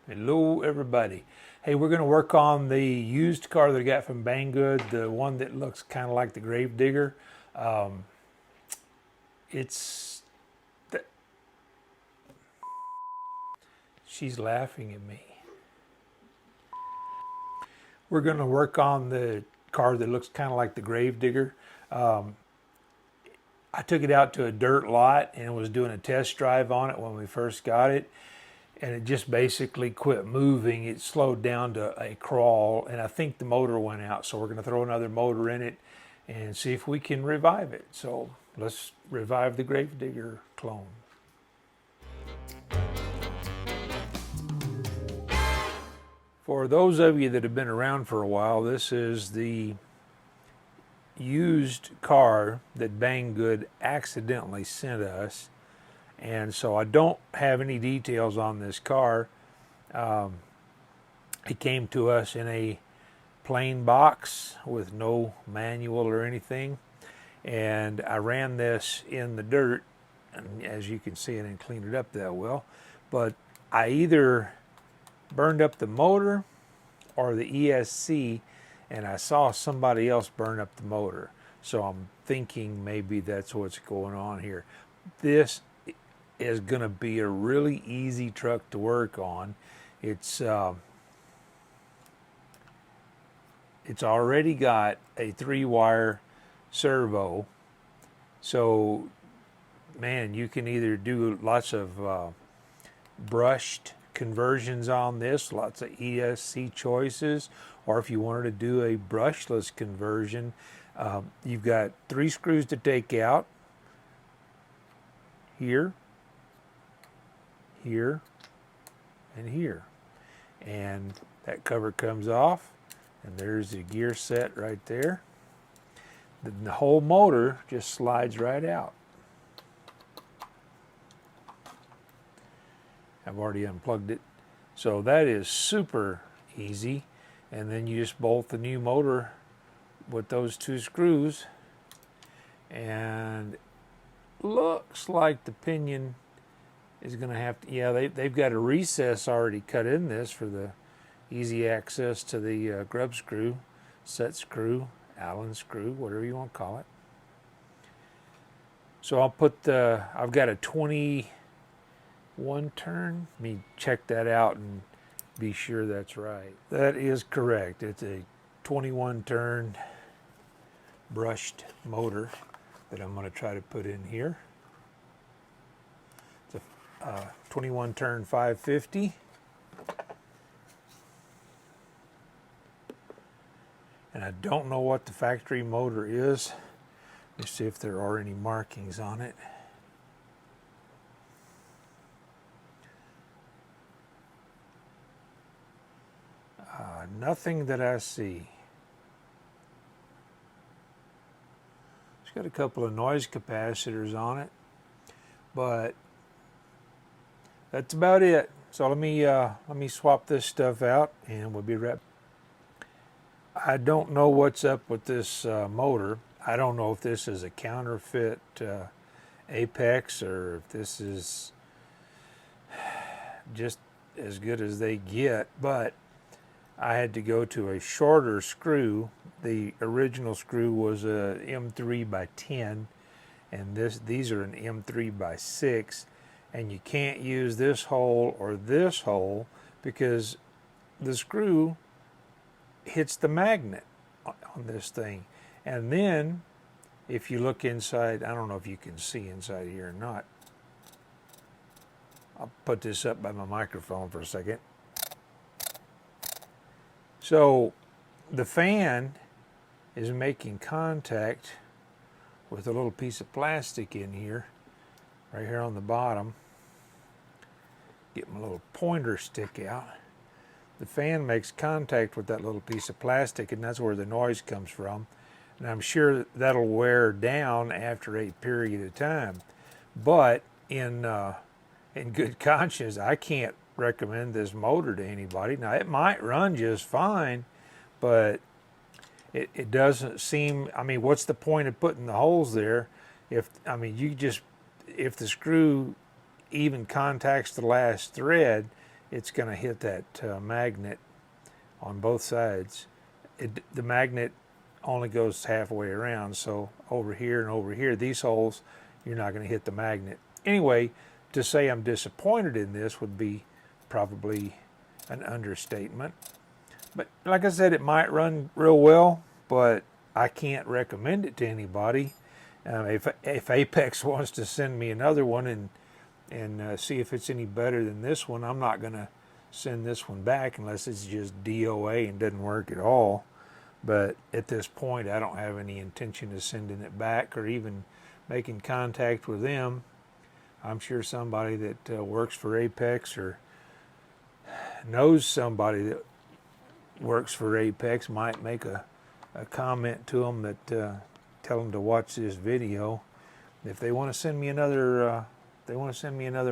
Hello everybody. Hey, we're going to work on the used car that I got from Banggood, the one that looks kind of like the Gravedigger. It's she's laughing at me. We're going to work on the car that looks kind of like the Gravedigger. I took it out to a dirt lot and was doing a test drive on it when we first got it. And it just basically quit moving. It slowed down to a crawl, and I think the motor went out. So we're going to throw another motor in it and see if we can revive it. So let's revive the Gravedigger clone. For those of you that have been around for a while, this is the used car that Banggood accidentally sent us. And so I don't have any details on this car. It came to us in a plain box with no manual or anything. And I ran this in the dirt, and as you can see, I didn't clean it up that well. But I either burned up the motor or the ESC, and I saw somebody else burn up the motor. So I'm thinking maybe that's what's going on here. This is going to be a really easy truck to work on. It's already got a 3-wire servo, so man, you can either do lots of brushed conversions on this, lots of ESC choices, or if you wanted to do a brushless conversion, you've got 3 screws to take out here, here, and here, and that cover comes off, and there's the gear set right there. The whole motor just slides right out. I've already unplugged it, so that is super easy. And then you just bolt the new motor with those 2 screws, and looks like the pinion is going to have to, yeah, they've got a recess already cut in this for the easy access to the grub screw, set screw, Allen screw, whatever you want to call it. So I'll put I've got a 21 turn. Let me check that out and be sure that's right. That is correct. It's a 21 turn brushed motor that I'm going to try to put in here. It's a 21 turn 550. And I don't know what the factory motor is. Let's see if there are any markings on it. Nothing that I see. It's got a couple of noise capacitors on it, but that's about it. So let me swap this stuff out, and we'll be right back. I don't know what's up with this motor. I don't know if this is a counterfeit Apex or if this is just as good as they get, but I had to go to a shorter screw. The original screw was a M3 by 10, and these are an M3 by 6, and you can't use this hole or this hole because the screw hits the magnet on this thing. And then if you look inside, I don't know if you can see inside here or not. I'll put this up by my microphone for a second. So the fan is making contact with a little piece of plastic in here, right here on the bottom. Get my little pointer stick out. The fan makes contact with that little piece of plastic, and that's where the noise comes from. And I'm sure that'll wear down after a period of time. But in good conscience, I can't recommend this motor to anybody. Now, it might run just fine, but it doesn't seem, I mean, what's the point of putting the holes there if, I mean, if the screw even contacts the last thread, it's going to hit that magnet on both sides. The magnet only goes halfway around, so over here and over here, these holes, you're not going to hit the magnet. Anyway, to say I'm disappointed in this would be probably an understatement. But like I said, it might run real well, but I can't recommend it to anybody. If Apex wants to send me another one and see if it's any better than this one, I'm not going to send this one back unless it's just DOA and doesn't work at all. But at this point, I don't have any intention of sending it back or even making contact with them. I'm sure somebody that works for Apex or knows somebody that works for Apex might make a comment to them that tell them to watch this video. If they want to send me another,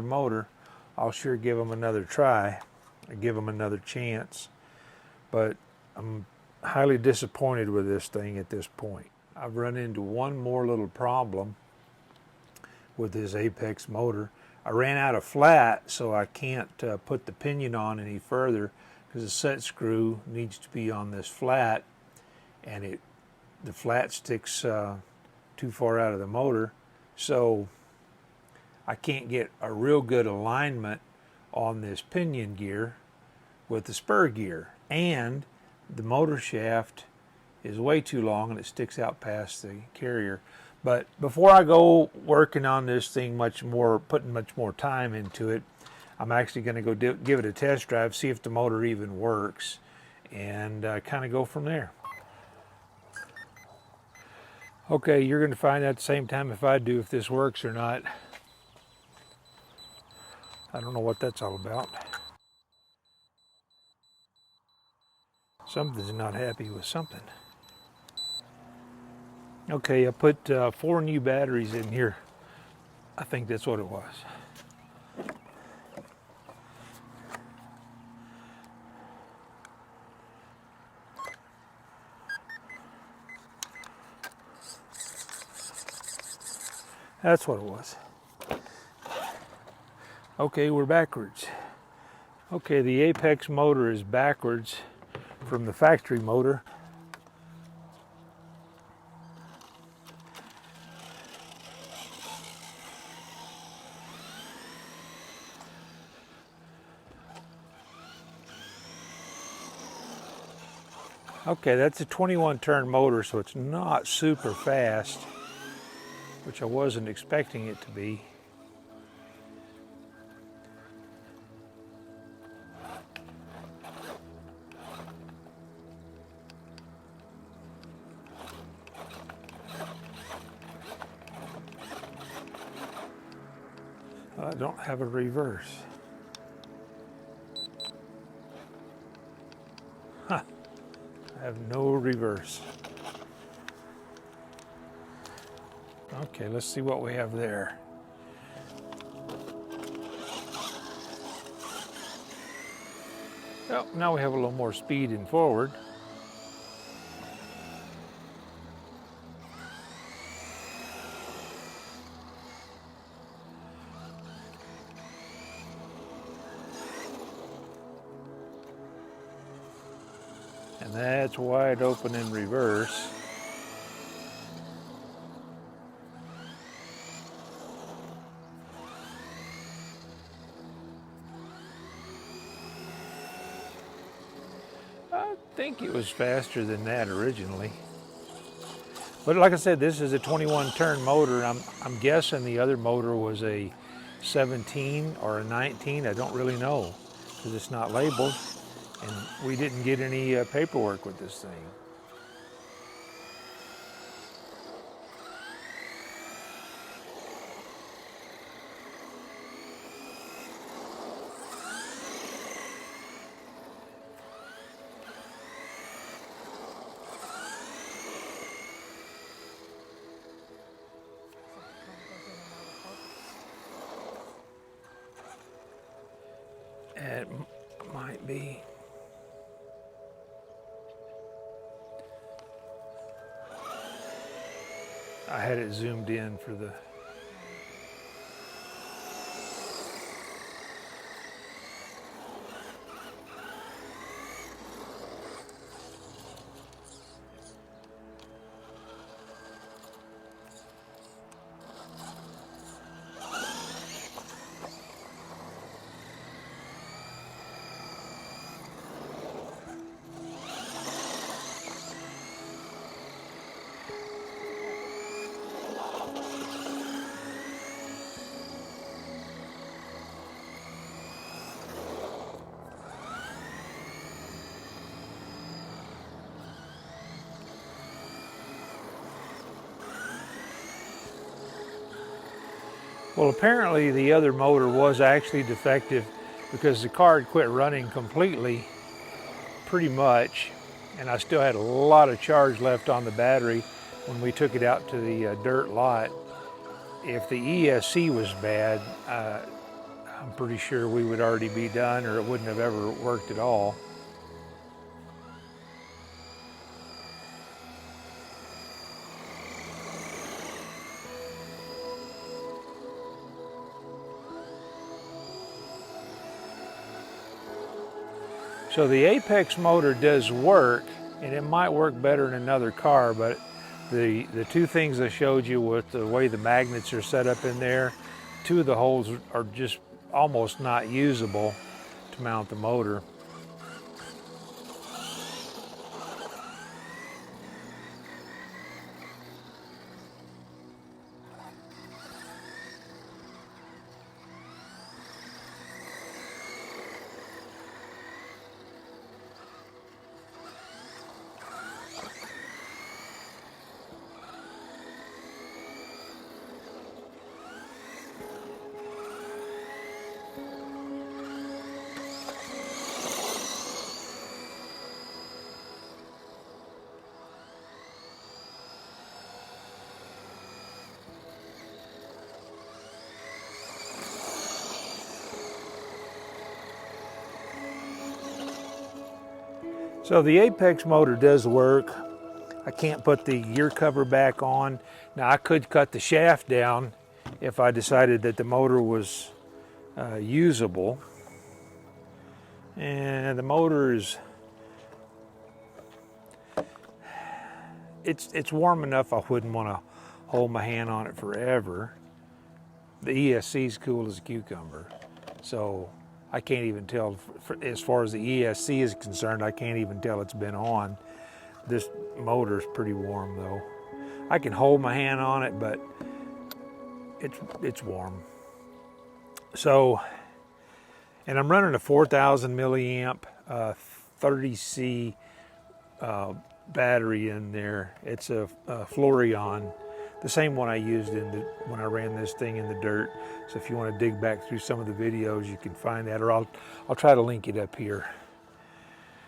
motor, I'll sure give them another try, or give them another chance. But I'm highly disappointed with this thing at this point. I've run into one more little problem with this Apex motor. I ran out of flat, so I can't put the pinion on any further because the set screw needs to be on this flat, and the flat sticks too far out of the motor, so I can't get a real good alignment on this pinion gear with the spur gear, and the motor shaft is way too long and it sticks out past the carrier. But before I go working on this thing putting much more time into it, I'm actually going to go give it a test drive, see if the motor even works, and kind of go from there. Okay, you're going to find out at the same time if I do if this works or not. I don't know what that's all about. Something's not happy with something. Okay, I put 4 new batteries in here. I think that's what it was. That's what it was. Okay, we're backwards. Okay, the Apex motor is backwards from the factory motor. Okay, that's a 21 turn motor, so it's not super fast, which I wasn't expecting it to be. I don't have a reverse. Huh. I have no reverse. Okay, let's see what we have there. Well, now we have a little more speed in forward. And that's wide open in reverse. I think it was faster than that originally. But like I said, this is a 21 turn motor. I'm guessing the other motor was a 17 or a 19. I don't really know because it's not labeled. And we didn't get any paperwork with this thing. It might be. I had it zoomed in for the... Well, apparently the other motor was actually defective because the car had quit running completely, pretty much, and I still had a lot of charge left on the battery when we took it out to the dirt lot. If the ESC was bad, I'm pretty sure we would already be done, or it wouldn't have ever worked at all. So the Apex motor does work, and it might work better in another car, but the two things I showed you with the way the magnets are set up in there, two of the holes are just almost not usable to mount the motor. So the Apex motor does work. I can't put the gear cover back on. Now I could cut the shaft down if I decided that the motor was usable. And the motor is, it's warm enough I wouldn't want to hold my hand on it forever. The ESC is cool as a cucumber. So I can't even tell, as far as the ESC is concerned, I can't even tell it's been on. This motor's pretty warm though. I can hold my hand on it, but it's warm. So, and I'm running a 4,000 milliamp 30C battery in there. It's a Florion, the same one I used when I ran this thing in the dirt. So if you want to dig back through some of the videos, you can find that, or I'll try to link it up here.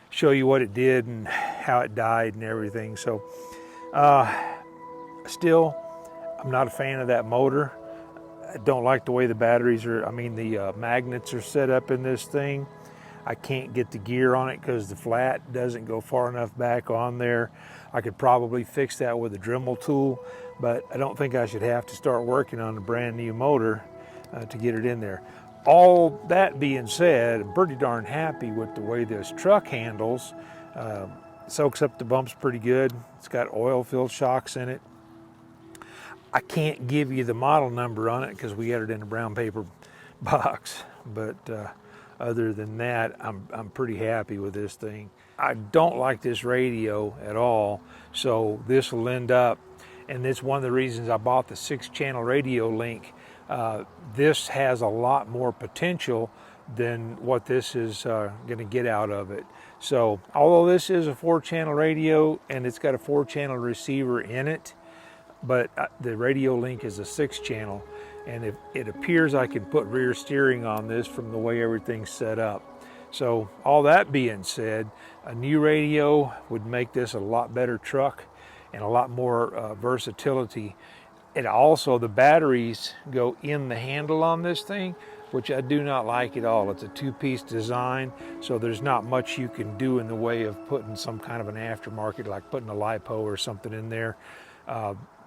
Show you what it did and how it died and everything. So still, I'm not a fan of that motor. I don't like the way the batteries are, the magnets are set up in this thing. I can't get the gear on it because the flat doesn't go far enough back on there. I could probably fix that with a Dremel tool, but I don't think I should have to start working on a brand new motor to get it in there. All that being said, I'm pretty darn happy with the way this truck handles. Soaks up the bumps pretty good. It's got oil-filled shocks in it. I can't give you the model number on it because we got it in a brown paper box, but other than that, I'm pretty happy with this thing. I don't like this radio at all, so this will end up, and it's one of the reasons I bought the 6-channel Radiolink. This has a lot more potential than what this is going to get out of it. So although this is a 4-channel radio and it's got a 4-channel receiver in it, but the Radiolink is a 6-channel, and it appears I can put rear steering on this from the way everything's set up. So all that being said, a new radio would make this a lot better truck and a lot more versatility. And also the batteries go in the handle on this thing, which I do not like at all. It's a 2-piece design, so there's not much you can do in the way of putting some kind of an aftermarket, like putting a LiPo or something in there.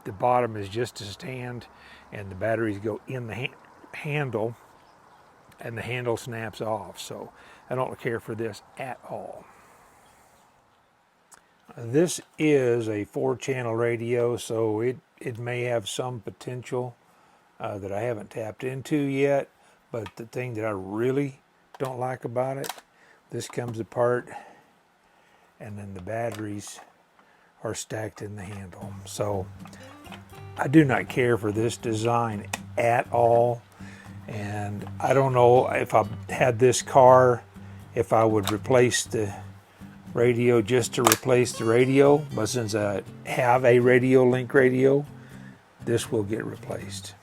The bottom is just a stand, and the batteries go in the handle, and the handle snaps off. So I don't care for this at all. This is a 4-channel radio, so it may have some potential that I haven't tapped into yet, but the thing that I really don't like about it, this comes apart and then the batteries are stacked in the handle. So I do not care for this design at all, and I don't know if I had this car if I would replace the radio just to replace the radio, but since I have a Radiolink radio, this will get replaced.